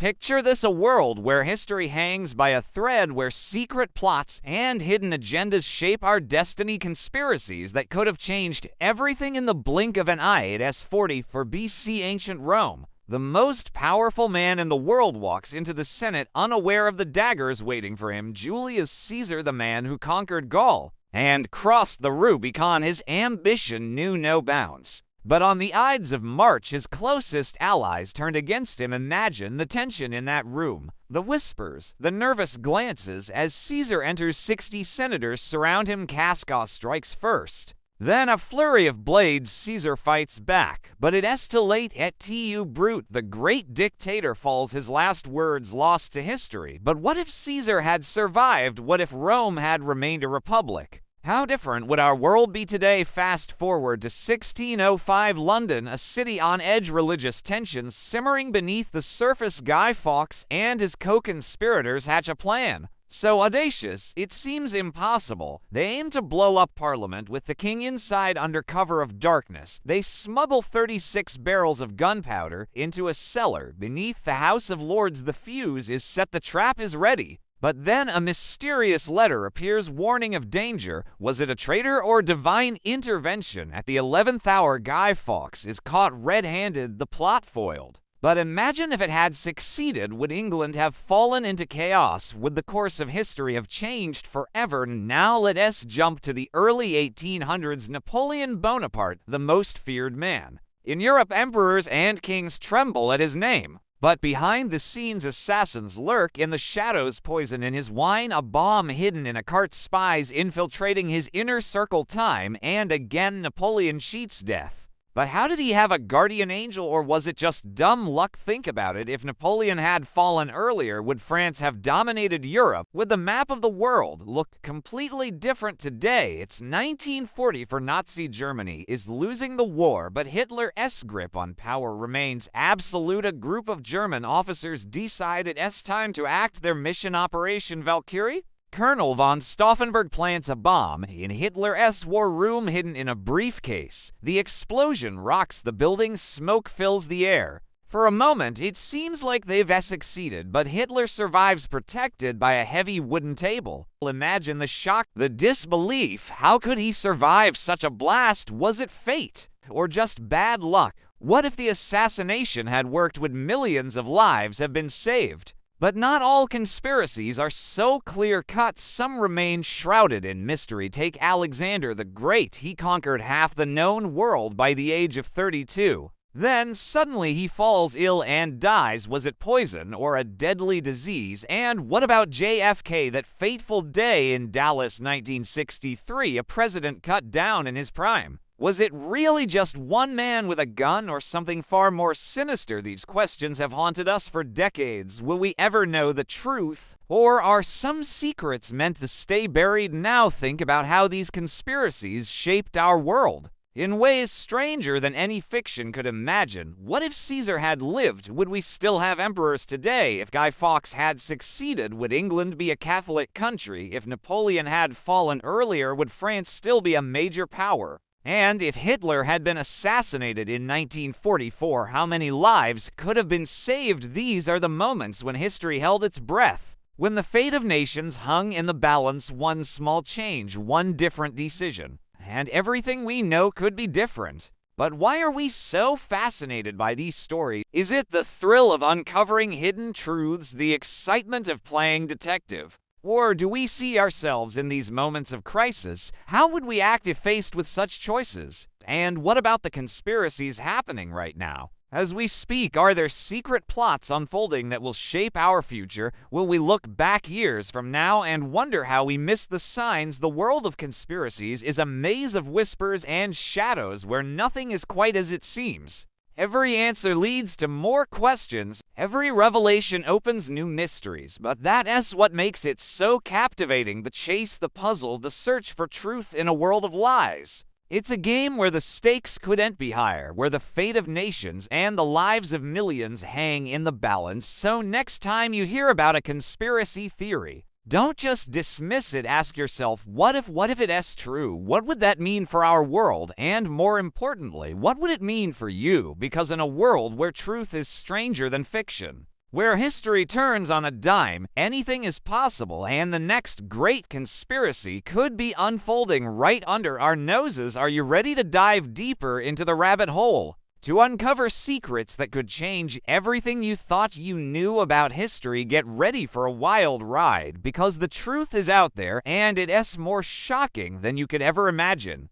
Picture this: a world where history hangs by a thread, where secret plots and hidden agendas shape our destiny, conspiracies that could have changed everything in the blink of an eye. At S40 for BC ancient Rome, the most powerful man in the world walks into the Senate unaware of the daggers waiting for him. Julius Caesar, the man who conquered Gaul and crossed the Rubicon, his ambition knew no bounds. But on the Ides of March, his closest allies turned against him. Imagine the tension in that room, the whispers, the nervous glances. As Caesar enters, 60 senators surround him. Casca strikes first. Then a flurry of blades. Caesar fights back, but it est too late. Et tu, brute. The great dictator falls, his last words lost to history. But what if Caesar had survived? What if Rome had remained a republic? How different would our world be today? Fast forward to 1605 London, a city on edge, religious tensions simmering beneath the surface. Guy Fawkes and his co-conspirators hatch a plan so audacious it seems impossible. They aim to blow up Parliament with the king inside. Under cover of darkness, they smuggle 36 barrels of gunpowder into a cellar beneath the House of Lords. The fuse is set, the trap is ready. But then a mysterious letter appears, warning of danger. Was it a traitor or divine intervention? At the 11th hour, Guy Fawkes is caught red-handed, the plot foiled. But imagine if it had succeeded. Would England have fallen into chaos? Would the course of history have changed forever? Now let us jump to the early 1800s. Napoleon Bonaparte, the most feared man in Europe. Emperors and kings tremble at his name. But behind the scenes, assassins lurk in the shadows. Poison in his wine, a bomb hidden in a cart, spies infiltrating his inner circle. Time and again, Napoleon cheats death. But how did he have a guardian angel, or was it just dumb luck? Think about it. If Napoleon had fallen earlier, would France have dominated Europe? Would the map of the world look completely different today? It's 1940 for Nazi Germany is losing the war, but Hitler's grip on power remains absolute. A group of German officers decide it's time to act. Their mission, Operation Valkyrie. Colonel von Stauffenberg plants a bomb in Hitler's war room hidden in a briefcase. The explosion rocks the building, smoke fills the air. For a moment, it seems like they've succeeded, but Hitler survives, protected by a heavy wooden table. Imagine the shock, the disbelief. How could he survive such a blast? Was it fate or just bad luck? What if the assassination had worked? Would millions of lives have been saved? But not all conspiracies are so clear-cut. Some remain shrouded in mystery. Take Alexander the Great. He conquered half the known world by the age of 32. Then suddenly he falls ill and dies. Was it poison or a deadly disease? And what about JFK, that fateful day in Dallas 1963, a president cut down in his prime? Was it really just one man with a gun, or something far more sinister? These questions have haunted us for decades. Will we ever know the truth? Or are some secrets meant to stay buried? Now think about how these conspiracies shaped our world in ways stranger than any fiction could imagine. What if Caesar had lived? Would we still have emperors today? If Guy Fawkes had succeeded, would England be a Catholic country? If Napoleon had fallen earlier, would France still be a major power? And if Hitler had been assassinated in 1944, how many lives could have been saved? These are the moments when history held its breath, when the fate of nations hung in the balance. One small change, one different decision, and everything we know could be different. But why are we so fascinated by these stories? Is it the thrill of uncovering hidden truths, the excitement of playing detective? Or do we see ourselves in these moments of crisis? How would we act if faced with such choices? And what about the conspiracies happening right now? As we speak, are there secret plots unfolding that will shape our future? Will we look back years from now and wonder how we missed the signs? The world of conspiracies is a maze of whispers and shadows where nothing is quite as it seems. Every answer leads to more questions. Every revelation opens new mysteries. But that's what makes it so captivating. The chase, the puzzle, the search for truth in a world of lies. It's a game where the stakes couldn't be higher, where the fate of nations and the lives of millions hang in the balance. So next time you hear about a conspiracy theory, don't just dismiss it. Ask yourself, what if it's true? What would that mean for our world? And more importantly, what would it mean for you? Because in a world where truth is stranger than fiction, Where history turns on a dime, anything is possible, and the next great conspiracy could be unfolding right under our noses. Are you ready to dive deeper into the rabbit hole? To uncover secrets that could change everything you thought you knew about history, get ready for a wild ride, because the truth is out there, and it's more shocking than you could ever imagine.